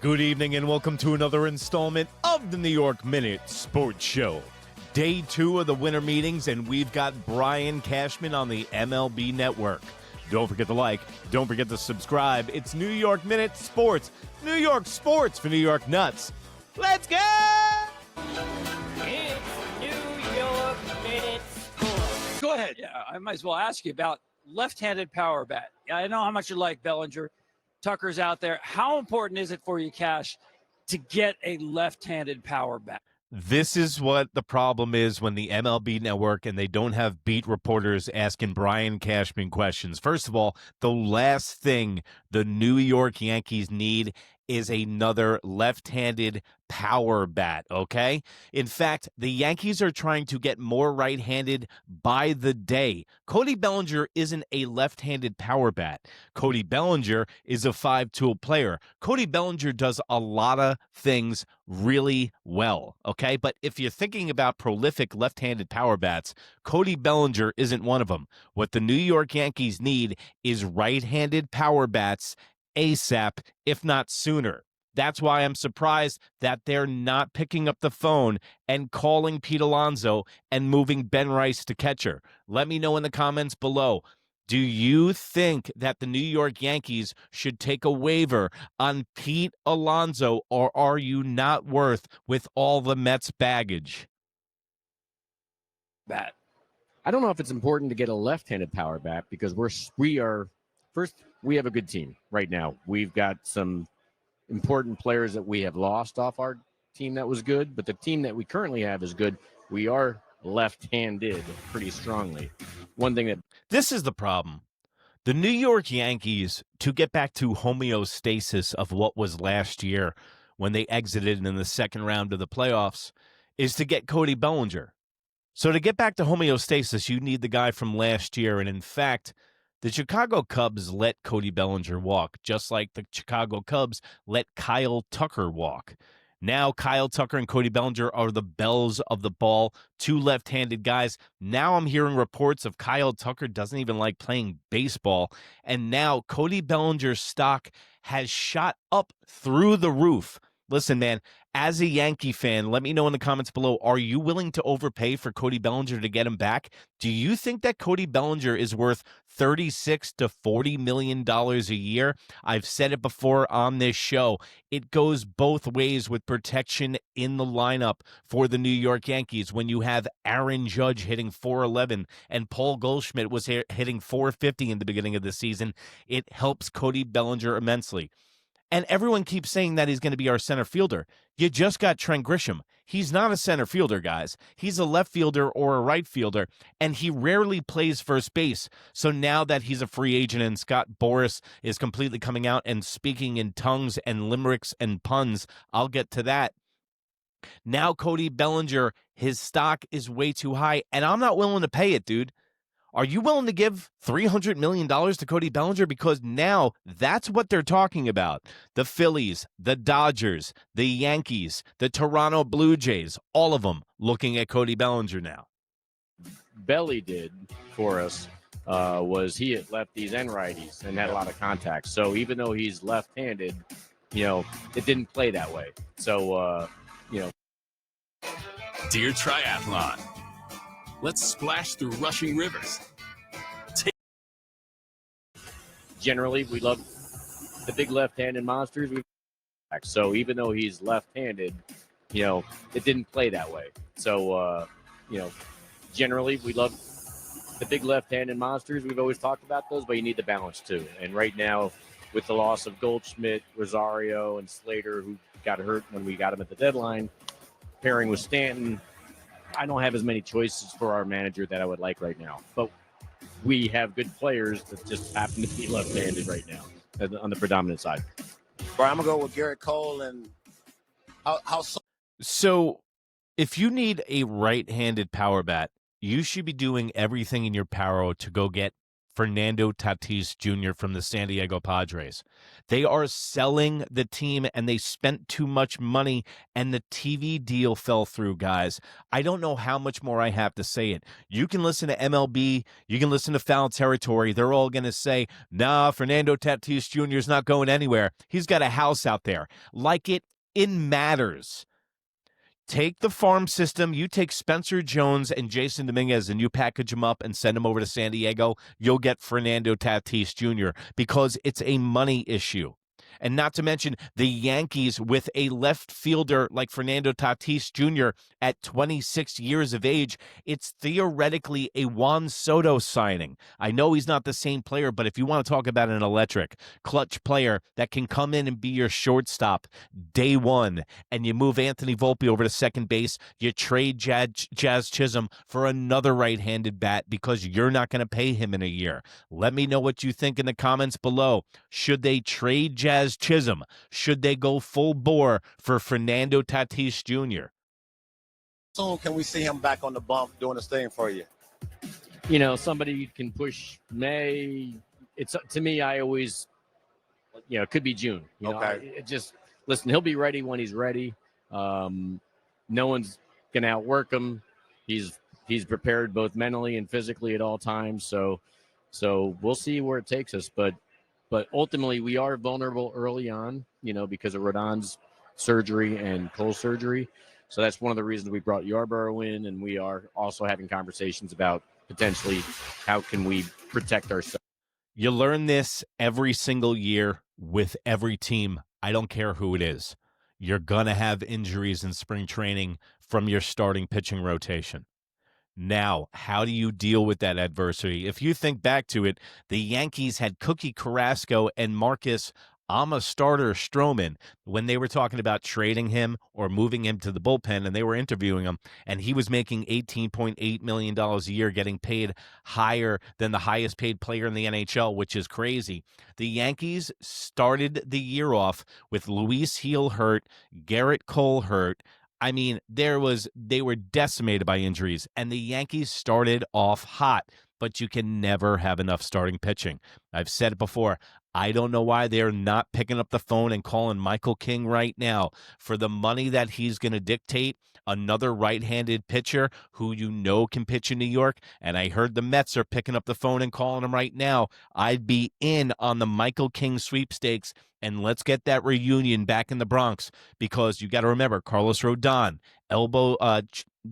Good evening and welcome to another installment of the New York Minute Sports Show. Day 2 of the winter meetings, and we've got Brian Cashman on the MLB Network. Don't forget to like, don't forget to subscribe. It's New York Minute Sports. New York sports for New York nuts. Let's go! It's New York Minute Sports. Go ahead. Yeah, I might as well ask you about left-handed power bat. I know how much you like Bellinger. Tucker's out there. How important is it for you, Cash, to get a left-handed power bat? This is what the problem is when the MLB Network and they don't have beat reporters asking Brian Cashman questions. First of all, the last thing the New York Yankees need is another left-handed power bat, okay? In fact, the Yankees are trying to get more right-handed by the day. Cody Bellinger isn't a left-handed power bat. Cody Bellinger is a five-tool player. Cody Bellinger does a lot of things really well, okay? But if you're thinking about prolific left-handed power bats, Cody Bellinger isn't one of them. What the New York Yankees need is right-handed power bats ASAP, if not sooner. That's why I'm surprised that they're not picking up the phone and calling Pete Alonso and moving Ben Rice to catcher. Let me know in the comments below. Do you think that the New York Yankees should take a waiver on Pete Alonso, or are you not worth with all the Mets baggage? Bat. I don't know if it's important to get a left-handed power bat because we have a good team right now. We've got some important players that we have lost off our team that was good, but the team that we currently have is good. We are left-handed pretty strongly. This is the problem. The New York Yankees, to get back to homeostasis of what was last year when they exited in the second round of the playoffs, is to get Cody Bellinger. So to get back to homeostasis, you need the guy from last year, and in fact, the Chicago Cubs let Cody Bellinger walk, just like the Chicago Cubs let Kyle Tucker walk. Now Kyle Tucker and Cody Bellinger are the bells of the ball, two left-handed guys. Now I'm hearing reports of Kyle Tucker doesn't even like playing baseball, and now Cody Bellinger's stock has shot up through the roof. Listen, man, as a Yankee fan, let me know in the comments below, are you willing to overpay for Cody Bellinger to get him back? Do you think that Cody Bellinger is worth $36 to $40 million a year? I've said it before on this show. It goes both ways with protection in the lineup for the New York Yankees. When you have Aaron Judge hitting .411 and Paul Goldschmidt was hitting .450 in the beginning of the season, it helps Cody Bellinger immensely. And everyone keeps saying that he's going to be our center fielder. You just got Trent Grisham. He's not a center fielder, guys. He's a left fielder or a right fielder, and he rarely plays first base. So now that he's a free agent and Scott Boras is completely coming out and speaking in tongues and limericks and puns, I'll get to that. Now Cody Bellinger, his stock is way too high, and I'm not willing to pay it, dude. Are you willing to give $300 million to Cody Bellinger? Because now that's what they're talking about. The Phillies, the Dodgers, the Yankees, the Toronto Blue Jays, all of them looking at Cody Bellinger now. Belly did for us was he hit lefties and righties and had a lot of contact. So even though he's left-handed, it didn't play that way. So, Dear Triathlon, let's splash through rushing rivers. Generally, we love the big left-handed monsters. So even though he's left-handed, it didn't play that way. So, generally, we love the big left-handed monsters. We've always talked about those, but you need the balance too. And right now, with the loss of Goldschmidt, Rosario, and Slater, who got hurt when we got him at the deadline, pairing with Stanton, I don't have as many choices for our manager that I would like right now. But we have good players that just happen to be left-handed right now on the predominant side. Brian, I'm going to go with Garrett Cole. And So if you need a right-handed power bat, you should be doing everything in your power to go get Fernando Tatis Jr. from the San Diego Padres. They are selling the team, and they spent too much money, and the TV deal fell through, guys. I don't know how much more I have to say it. You can listen to MLB. You can listen to Foul Territory. They're all going to say, nah, Fernando Tatis Jr. is not going anywhere. He's got a house out there. Like it matters. Take the farm system, you take Spencer Jones and Jasson Dominguez, and you package them up and send them over to San Diego, you'll get Fernando Tatis Jr. because it's a money issue. And not to mention the Yankees with a left fielder like Fernando Tatis Jr. at 26 years of age, it's theoretically a Juan Soto signing. I know he's not the same player, but if you want to talk about an electric, clutch player that can come in and be your shortstop day one, and you move Anthony Volpe over to second base, you trade Jazz Chisholm for another right-handed bat because you're not going to pay him in a year. Let me know what you think in the comments below. Should they trade Jazz Chisholm? Should they go full bore for Fernando Tatis Jr.? Soon can we see him back on the bump doing his thing for you? You know, somebody can push May. It's to me, I always, it could be June. Okay. It just, listen, he'll be ready when he's ready. No one's going to outwork him. He's prepared both mentally and physically at all times. So we'll see where it takes us. But ultimately, we are vulnerable early on, because of Rodon's surgery and Cole's surgery. So that's one of the reasons we brought Yarborough in, and we are also having conversations about potentially how can we protect ourselves. You learn this every single year with every team. I don't care who it is. You're going to have injuries in spring training from your starting pitching rotation. Now, how do you deal with that adversity? If you think back to it, the Yankees had Cookie Carrasco and Marcus starter Stroman when they were talking about trading him or moving him to the bullpen, and they were interviewing him, and he was making $18.8 million a year, getting paid higher than the highest paid player in the NHL, which is crazy. The Yankees started the year off with Luis Gil hurt, Garrett Cole hurt. I mean, they were decimated by injuries, and the Yankees started off hot, but you can never have enough starting pitching. I've said it before. I don't know why they're not picking up the phone and calling Michael King right now for the money that he's going to dictate, another right-handed pitcher who can pitch in New York. And I heard the Mets are picking up the phone and calling him right now. I'd be in on the Michael King sweepstakes, and let's get that reunion back in the Bronx, because you got to remember Carlos Rodon,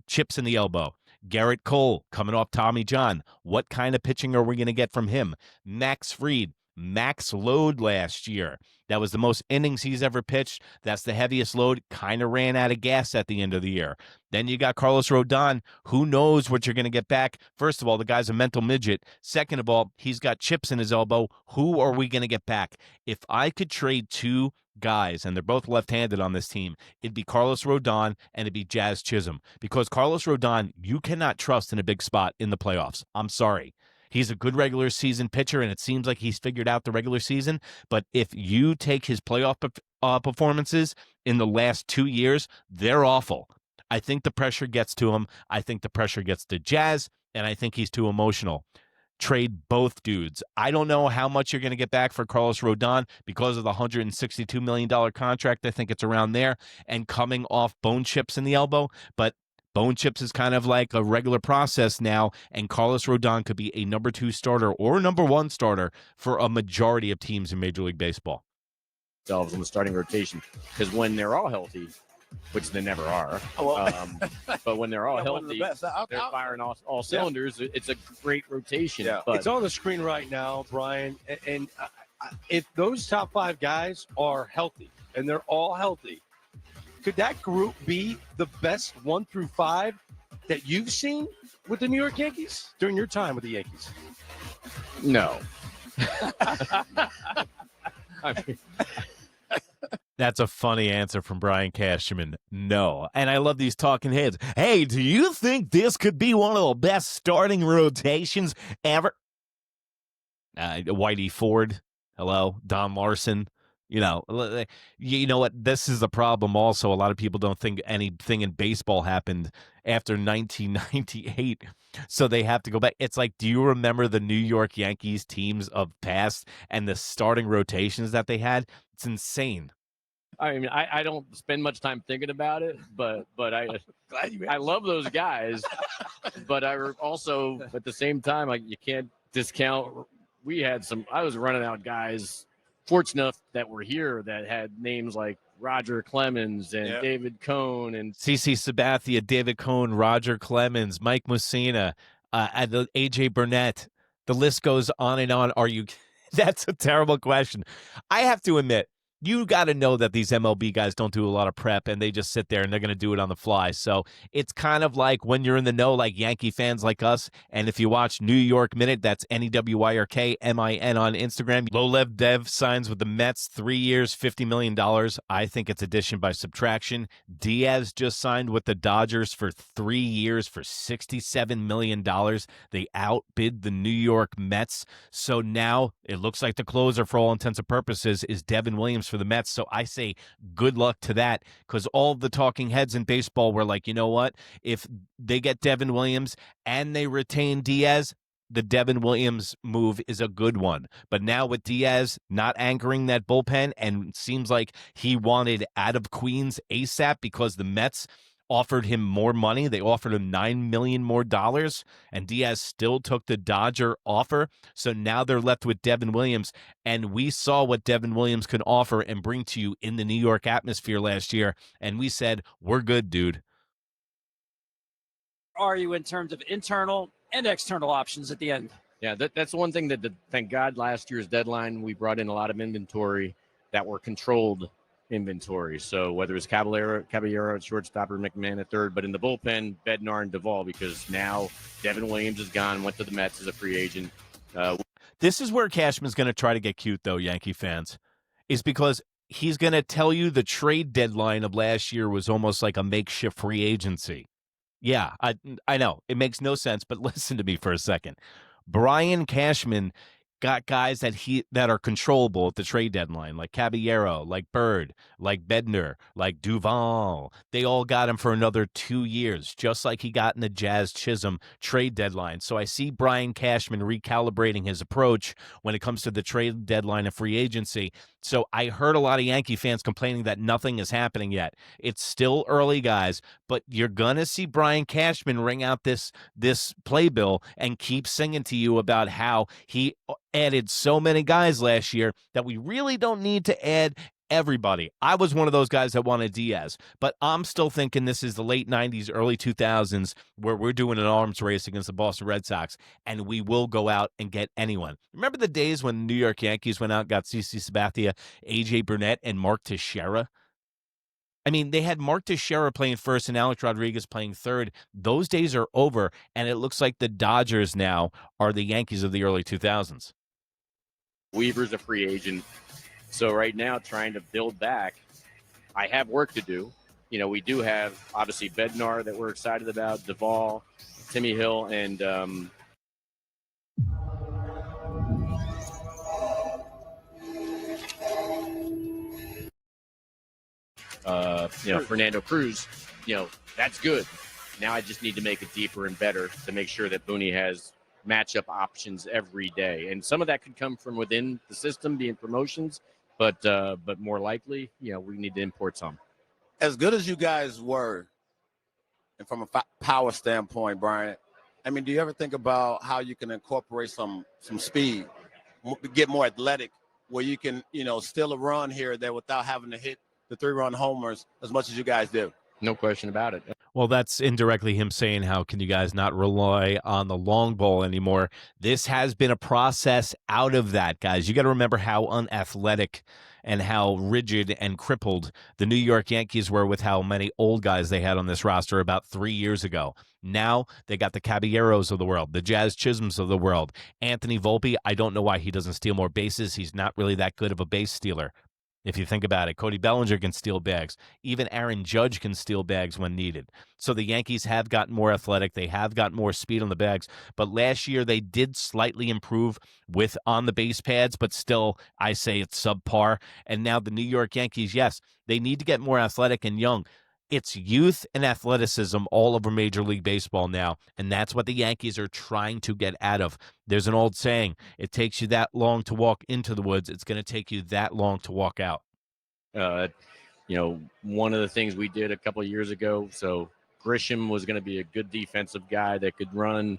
chips in the elbow. Garrett Cole coming off Tommy John. What kind of pitching are we going to get from him? Max Fried. Max load last year. That was the most innings he's ever pitched. That's the heaviest load. Kind of ran out of gas at the end of the year. Then you got Carlos Rodon. Who knows what you're going to get back? First of all, the guy's a mental midget. Second of all, he's got chips in his elbow. Who are we going to get back? If I could trade two guys, and they're both left-handed on this team, it'd be Carlos Rodon and it'd be Jazz Chisholm. Because Carlos Rodon, you cannot trust in a big spot in the playoffs. I'm sorry. He's a good regular season pitcher, and it seems like he's figured out the regular season. But if you take his playoff performances in the last 2 years, they're awful. I think the pressure gets to him. I think the pressure gets to Jazz, and I think he's too emotional. Trade both dudes. I don't know how much you're going to get back for Carlos Rodon because of the $162 million contract. I think it's around there, and coming off bone chips in the elbow. But bone chips is kind of like a regular process now, and Carlos Rodon could be a number 2 starter or number 1 starter for a majority of teams in Major League Baseball. Themselves in the starting rotation, because when they're all healthy, which they never are, but when they're all healthy, they're firing all cylinders. It's a great rotation. Yeah. But It's on the screen right now, Brian, and if those top 5 guys are healthy, and they're all healthy, could that group be the best 1 through 5 that you've seen with the New York Yankees during your time with the Yankees? no. I mean, That's a funny answer from Brian Cashman. No. And I love these talking heads. Hey, do you think this could be one of the best starting rotations ever? Whitey Ford. Hello. Don Larson. You know what? This is the problem also. A lot of people don't think anything in baseball happened after 1998, so they have to go back. It's like, do you remember the New York Yankees teams of past and the starting rotations that they had? It's insane. I mean, I don't spend much time thinking about it, but I love those guys. But also at the same time, like, you can't discount. I was running out guys, fortunate enough that were here, that had names like Roger Clemens and David Cohn and CC Sabathia, David Cohn, Roger Clemens, Mike Mussina, AJ Burnett. The list goes on and on. That's a terrible question. I have to admit, you got to know that these MLB guys don't do a lot of prep, and they just sit there and they're going to do it on the fly. So it's kind of like when you're in the know, like Yankee fans like us. And if you watch New York Minute, that's NEWYRKMIN on Instagram. Lolev Dev signs with the Mets, 3 years, $50 million. I think it's addition by subtraction. Diaz just signed with the Dodgers for 3 years for $67 million. They outbid the New York Mets. So now it looks like the closer, for all intents and purposes, is Devin Williams for the Mets. So I say good luck to that, because all the talking heads in baseball were like, you know what? If they get Devin Williams and they retain Diaz, the Devin Williams move is a good one. But now with Diaz not anchoring that bullpen, and it seems like he wanted out of Queens ASAP because the Mets offered him more money. They offered him $9 million more, and Diaz still took the Dodger offer. So now they're left with Devin Williams, and we saw what Devin Williams could offer and bring to you in the New York atmosphere last year, and we said, we're good, dude. Are you in terms of internal and external options at the end? Yeah, that's one thing that, thank God, last year's deadline, we brought in a lot of inventory that were controlled inventory. So whether it's Caballero at shortstop or McMahon at third, but in the bullpen, Bednar and Duvall, because now Devin Williams is gone, went to the Mets as a free agent. This is where Cashman's going to try to get cute, though, Yankee fans, is because he's going to tell you the trade deadline of last year was almost like a makeshift free agency. Yeah, I know. It makes no sense, but listen to me for a second. Brian Cashman got guys that are controllable at the trade deadline, like Caballero, like Bird, like Bednar, like Duvall. They all got him for another 2 years, just like he got in the Jazz Chisholm trade deadline. So I see Brian Cashman recalibrating his approach when it comes to the trade deadline and free agency. So I heard a lot of Yankee fans complaining that nothing is happening yet. It's still early, guys, but you're going to see Brian Cashman ring out this playbill and keep singing to you about how he added so many guys last year that we really don't need to add everybody. I was one of those guys that wanted Diaz, but I'm still thinking this is the late 90s, early 2000s, where we're doing an arms race against the Boston Red Sox, and we will go out and get anyone. Remember the days when the New York Yankees went out and got CC Sabathia, AJ Burnett, and Mark Teixeira? I mean, they had Mark Teixeira playing first and Alex Rodriguez playing third. Those days are over, and it looks like the Dodgers now are the Yankees of the early 2000s. Weaver's a free agent. So right now, trying to build back, I have work to do. You know, we do have, obviously, Bednar that we're excited about, Duvall, Timmy Hill, and Fernando Cruz. You know, that's good. Now I just need to make it deeper and better to make sure that Booney has matchup options every day. And some of that could come from within the system, being promotions, but more likely, you know, we need to import some. As good as you guys were, and from a power standpoint, Brian, I mean, do you ever think about how you can incorporate some speed, get more athletic, where you can, you know, steal a run here or there without having to hit the 3-run homers as much as you guys do? No question about it. Well, that's indirectly him saying, how can you guys not rely on the long ball anymore? This has been a process out of that, guys. You got to remember how unathletic and how rigid and crippled the New York Yankees were with how many old guys they had on this roster about 3 years ago. Now they got the Caballeros of the world, the Jazz Chisholms of the world. Anthony Volpe, I don't know why he doesn't steal more bases. He's not really that good of a base stealer. If you think about it, Cody Bellinger can steal bags. Even Aaron Judge can steal bags when needed. So the Yankees have gotten more athletic. They have got more speed on the bags. But last year they did slightly improve with on the base pads, but still, I say it's subpar. And now the New York Yankees, yes, they need to get more athletic and young. It's youth and athleticism all over Major League Baseball now, and that's what the Yankees are trying to get out of. There's an old saying, it takes you that long to walk into the woods, it's going to take you that long to walk out. One of the things we did a couple of years ago, so Grisham was going to be a good defensive guy that could run.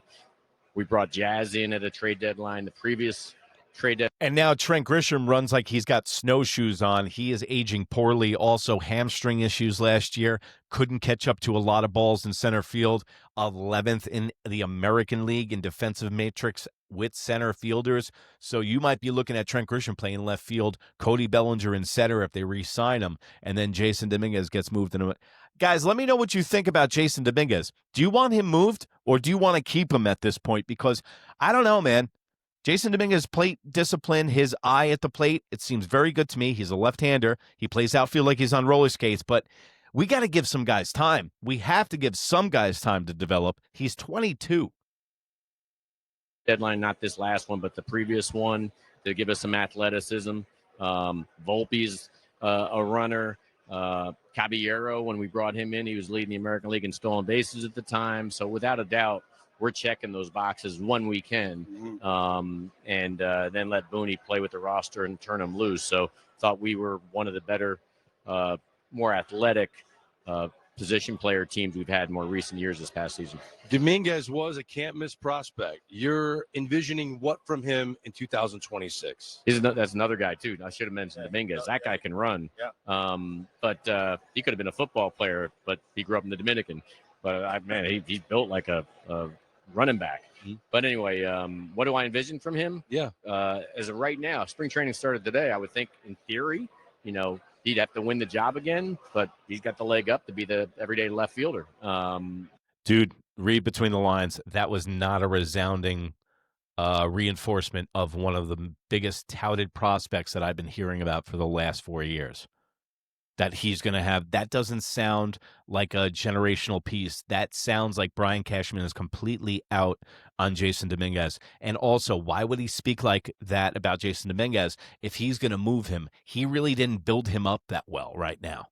We brought Jazz in at a trade deadline. The previous trade deadline. And now Trent Grisham runs like he's got snowshoes on. He is aging poorly. Also, hamstring issues last year. Couldn't catch up to a lot of balls in center field. 11th in the American League in defensive matrix with center fielders. So you might be looking at Trent Grisham playing left field, Cody Bellinger in center if they re-sign him, and then Jasson Dominguez gets moved in. Guys, let me know what you think about Jasson Dominguez. Do you want him moved, or do you want to keep him at this point? Because I don't know, man. Jasson Dominguez plate discipline, his eye at the plate, it seems very good to me. He's a left-hander. He plays outfield like he's on roller skates, but we got to give some guys time. We have to give some guys time to develop. He's 22. Deadline, not this last one, but the previous one, to give us some athleticism. Volpe's a runner. Caballero, when we brought him in, he was leading the American League in stolen bases at the time. So without a doubt, we're checking those boxes when we can, and then let Booney play with the roster and turn him loose. So thought we were one of the better, more athletic position player teams we've had in more recent years this past season. Dominguez was a can't-miss prospect. You're envisioning what from him in 2026? That's another guy, too. I should have mentioned Dominguez. That guy can run. Yeah. But he could have been a football player, but he grew up in the Dominican. But, he's built like a running back. But anyway, what do I envision from him? Yeah. As of right now, spring training started today. I would think, in theory, he'd have to win the job again, but he's got the leg up to be the everyday left fielder. Dude, read between the lines. That was not a resounding reinforcement of one of the biggest touted prospects that I've been hearing about for the last 4 years. That he's going to have, that doesn't sound like a generational piece. That sounds like Brian Cashman is completely out on Jasson Dominguez. And also, why would he speak like that about Jasson Dominguez if he's going to move him? He really didn't build him up that well right now.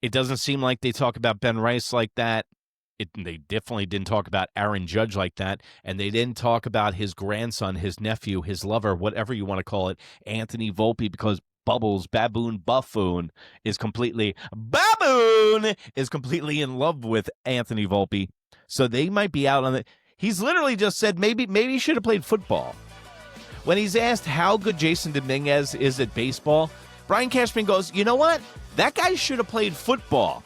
It doesn't seem like they talk about Ben Rice like that. They definitely didn't talk about Aaron Judge like that. And they didn't talk about his grandson, his nephew, his lover, whatever you want to call it, Anthony Volpe, because Buffoon is completely in love with Anthony Volpe. So they might be out on it. He's literally just said maybe he should have played football. When he's asked how good Jasson Dominguez is at baseball, Brian Cashman goes, you know what? That guy should have played football.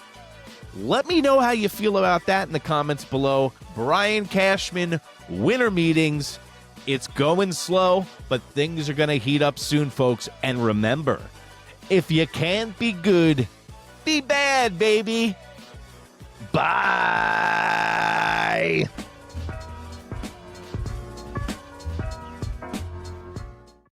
Let me know how you feel about that in the comments below. Brian Cashman, winter meetings. It's going slow, but things are going to heat up soon, folks. And remember, if you can't be good, be bad, baby. Bye.